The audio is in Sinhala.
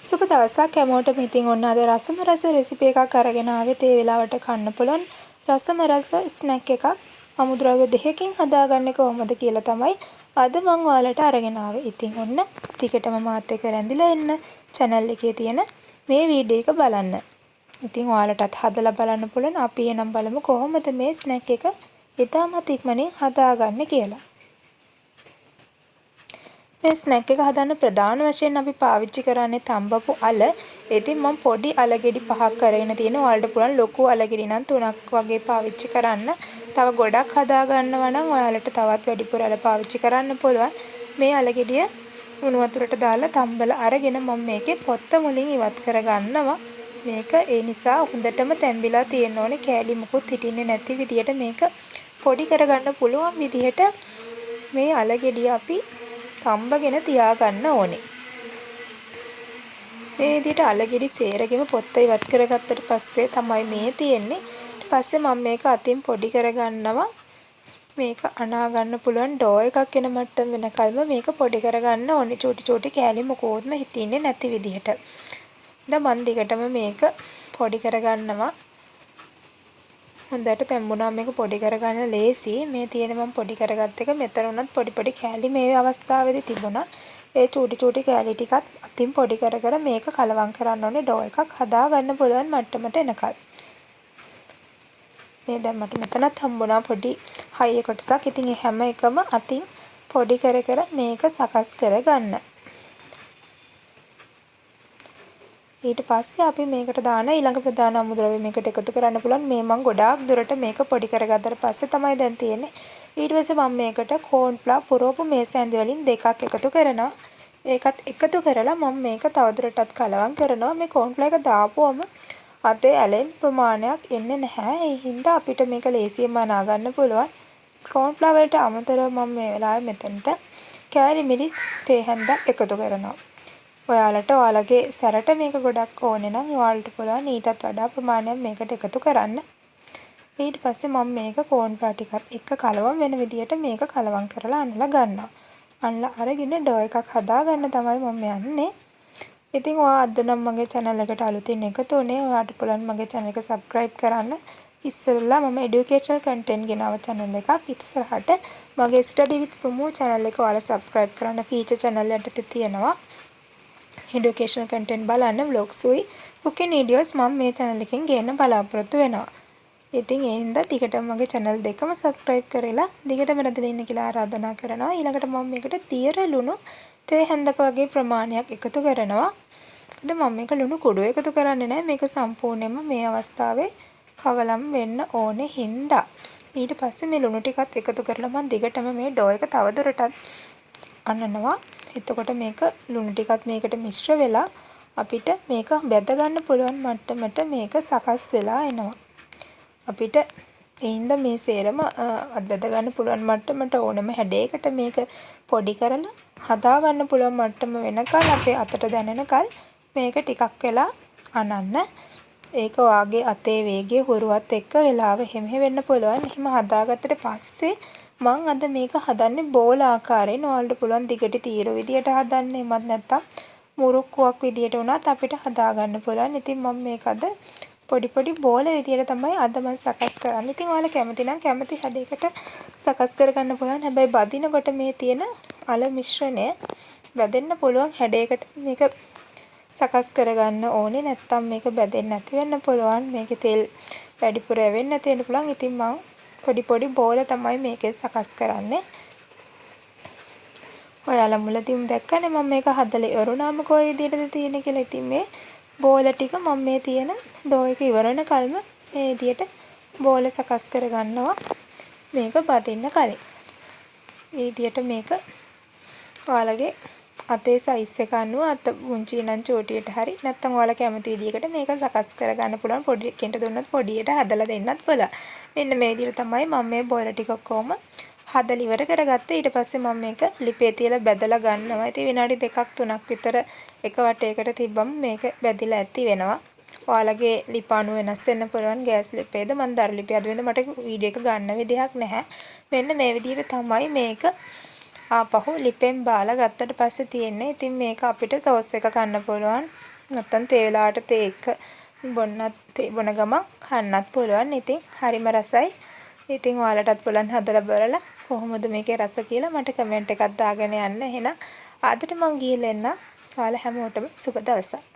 සුබ දවසක් හැමෝටම. ඉතින් ඔන්න අද රසම රස රෙසිපි එකක් අරගෙන ආවෙත් ඒ වෙලාවට කන්න පුළුවන් රසම රස ස්නැක් එකක් අමුද්‍රව්‍ය දෙකකින් හදාගන්නේ කොහොමද කියලා තමයි අද මම ඔයාලට අරගෙන ආවේ. ඉතින් ඔන්න ටිකටම මාත් එක්ක රැඳිලා එන්න channel එකේ තියෙන මේ වීඩියෝ එක බලන්න. ඉතින් ඔයාලටත් හදලා බලන්න පුළුවන්. අපි එනම් බලමු කොහොමද මේ ස්නැක් එක ඉතාමත් ඉක්මනින් හදාගන්නේ කියලා. මේ ස්නැක් එක හදන්න ප්‍රධාන වශයෙන් අපි පාවිච්චි කරන්නේ තම්බපු අල. ඉතින් මම පොඩි අල ගෙඩි 5ක් අරගෙන තියෙනවා. ඔයාලට පුළුවන් ලොකු අල ගෙඩි නම් 3ක් වගේ පාවිච්චි කරන්න. තව ගොඩක් හදා ගන්නවා නම් ඔයාලට තවත් වැඩිපුර අල පාවිච්චි කරන්න පුළුවන්. මේ අල ගෙඩිය උණු වතුරට දාලා තම්බලා අරගෙන මම මේකේ පොත්ත මුලින් ඉවත් කරගන්නවා. මේක ඒ නිසා හොඳටම තැම්බිලා තියෙන්න ඕනේ. කෑලි මුකුත් හිටින්නේ නැති විදියට මේක පොඩි කරගන්න පුළුවන් විදියට මේ අල ගෙඩිය අපි තම්බගෙන තියාගන්න ඕනේ. මේ විදිහට අලගෙඩි සේරගෙම පොත්ත ඉවත් කරගත්තට පස්සේ තමයි මේ තියෙන්නේ. ඊට පස්සේ මම මේක අතින් පොඩි කරගන්නවා. මේක අනා ගන්න පුළුවන් ඩෝ එකක් එන මට්ටම වෙනකල්ම මේක පොඩි කරගන්න ඕනේ. චූටි චූටි කෑලි මොකොත්ම හිටින්නේ නැති විදිහට. දැන් මන් දිගටම මේක පොඩි කරගන්නවා. හොඳට තැම්බුණා මේක පොඩි කරගන්න ලේසි. මේ තියෙන මම පොඩි කරගත්ත එක මෙතන උනත් පොඩි පොඩි කෑලි මේ අවස්ථාවේදී තිබුණා. ඒ චූටි චූටි කෑලි ටිකත් අතින් පොඩි කර මේක කලවම් කරන්න ඕනේ ඩෝ එකක් හදා ගන්න පුළුවන් මට්ටමට එනකල්. මේ දැන් මට මෙතනත් හම්බුණා පොඩි හයි කොටසක්. ඉතින් ඒ හැම එකම අතින් පොඩි කර මේක සකස් කරගන්න. ඊට පස්සේ අපි මේකට දාන ඊළඟ ප්‍රධාන අමුද්‍රව්‍ය මේකට එකතු කරන්න පුළුවන්. මේ මම ගොඩාක් දුරට මේක පොඩි කරගත්තට පස්සේ තමයි දැන් තියෙන්නේ. ඊට පස්සේ මම මේකට කෝන් ෆ්ලවර් පුරවපු මේස ඇඳි වලින් දෙකක් එකතු කරනවා. ඒකත් එකතු කරලා මම මේක තවදුරටත් කලවම් කරනවා. මේ කෝන් ෆ්ලවර් එක දාපුවම අතේ ඇලෙන ප්‍රමාණයක් එන්නේ නැහැ. ඒ හින්දා අපිට මේක ලේසියෙන්ම අනා ගන්න පුළුවන්. කෝන් ෆ්ලවර් වලට අමතරව මම මේ වෙලාවේ මෙතනට කෑලි මිරිස් තේ හැන්දක් එකතු කරනවා. ඔයාලගේ සැරට මේක ගොඩක් ඕනේ නම් ඔයාලට පුළුවන් ඊටත් වඩා ප්‍රමාණයක් මේකට එකතු කරන්න. ඊට පස්සේ මම මේක කෝන් ෆ්ලවර් ටිකත් එක්ක කලවම් වෙන විදියට මේක කලවම් කරලා අනලා ගන්නවා. අනලා අරගෙන ඩෝ එකක් හදා ගන්න තමයි මම යන්නේ. ඉතින් ඔයා අද නම් මගේ channel එකට අලුතින් එකතු වුණේ. ඔයාට පුළුවන් මගේ channel එක subscribe කරන්න. ඉස්සෙල්ලා මම educational content ගෙනව channel එකක් ඉස්සරහට මගේ study with Sumu channel එක ඔයාලා subscribe කරන්න feature channel යටතේ තියෙනවා. educational content බලන්න vlogs උයි cooking videos මම මේ channel එකෙන් ගේන්න බලාපොරොත්තු වෙනවා. ඉතින් ඒ හින්දා ටිකටම මගේ channel දෙකම subscribe කරලා දිගටම රැඳලා ඉන්න කියලා ආරාධනා කරනවා. ඊළඟට මම මේකට තියර ලුණු තේ හැන්දක වගේ ප්‍රමාණයක් එකතු කරනවා. ඉතින් මම මේක ලුණු කුඩු එකතු කරන්නේ නැහැ. මේක සම්පූර්ණයෙන්ම මේ අවස්ථාවේ කවලම් වෙන්න ඕනේ හින්දා. ඊට පස්සේ මේ ලුණු ටිකත් එකතු කරලා මම දිගටම මේ ඩෝ එක තවදුරටත් අනනවා. එතකොට මේක ලුණු ටිකත් මේකට මිශ්‍ර වෙලා අපිට මේක බෙද ගන්න පුළුවන් මට්ටමට මේක සකස් වෙලා එනවා. අපිට එයින්ද මේ සේරම බෙද ගන්න පුළුවන් මට්ටමට ඕනම හැඩයකට මේක පොඩි කරලා හදා ගන්න පුළුවන් මට්ටම වෙනකල් අපේ අතට දැනෙනකල් මේක ටිකක් වෙලා අනන්න. ඒක වාගේ අතේ වේගය හුරුවත් එක්ක වෙලාව එහෙම වෙන්න පුළුවන්. එහෙම හදාගත්තට පස්සේ මම අද මේක හදන්නේ බෝල ආකාරයෙන්. ඔයාලට පුළුවන් දිගට තීර විදියට හදන්න. එමත් නැත්තම් මුරුක්කුවක් විදියට උනත් අපිට හදා ගන්න පුළුවන්. ඉතින් මම මේක අද පොඩි බෝල විදියට තමයි අද මම සකස් කරන්නේ. ඉතින් ඔයාලා කැමති නම් කැමති හැඩයකට සකස් කරගන්න පුළුවන්. හැබැයි බදිනකොට මේ තියෙන අල මිශ්‍රණය බැදෙන්න පුළුවන් හැඩයකට මේක සකස් කරගන්න ඕනේ. නැත්තම් මේක බැදෙන්නේ නැති වෙන්න පුළුවන්. මේකේ තෙල් වැඩිපුර වෙන්න නැති වෙන්න පුළුවන්. ඉතින් මම පොඩි බෝල තමයි මේකේ සකස් කරන්නේ. ඔයාලා මුලදීම දැක්කනේ මම මේක හදලා ඉවරුනාම කොයි විදිහටද තියෙන්නේ කියලා. ඉතින් මේ බෝල ටික මම මේ තියෙන ඩෝ එක ඉවරන කල්ම මේ විදිහට බෝල සකස් කරගන්නවා. මේක බදින්න කලින්. මේ විදිහට මේක ඔයාලගේ අතේ සයිස් එක අනුව අත පුංචි නම් චෝටියට හරි නැත්නම් ඔයාලා කැමති විදිහකට මේක සකස් කරගන්න පුළුවන්. පොඩි කෙන්ට දුන්නත් පොඩියට හදලා දෙන්නත් පුළුවන්. මෙන්න මේ විදිහට තමයි මම මේ බෝල ටික ඔක්කොම හදලා ඉවර කරගත්තා. ඊට පස්සේ මම මේක ලිපේ තියලා බැදලා ගන්නවා. ඉතින් විනාඩි 2ක් 3ක් විතර එක වටයකට තිබ්බම මේක බැදිලා ඇති වෙනවා. ඔයාලගේ ලිප අණු වෙනස් වෙන්න පුළුවන්. ගෑස් ලිපේද මම දර ලිපේ අද වෙනද මට වීඩියෝ එක ගන්න විදිහක් නැහැ. මෙන්න මේ විදිහට තමයි මේක ආපහු ලිපෙන් බාලා ගත්තට පස්සේ තියෙන්නේ ඉතින් මේක අපිට සෝස් එක කන්න පුළුවන්. නැත්තම් තේ වෙලාවට තේ එක බොන ගමන් කන්නත් පුළුවන්. ඉතින් හරිම රසයි. ඉතින් ඔයාලටත් පුළුවන් හදලා බලලා කොහොමද මේකේ රස කියලා මට කමෙන්ට් එකක් දාගෙන යන්න. එහෙනම් අදට මං ගිහලා එන්න. ඔයාලා හැමෝටම සුබ දවසක්.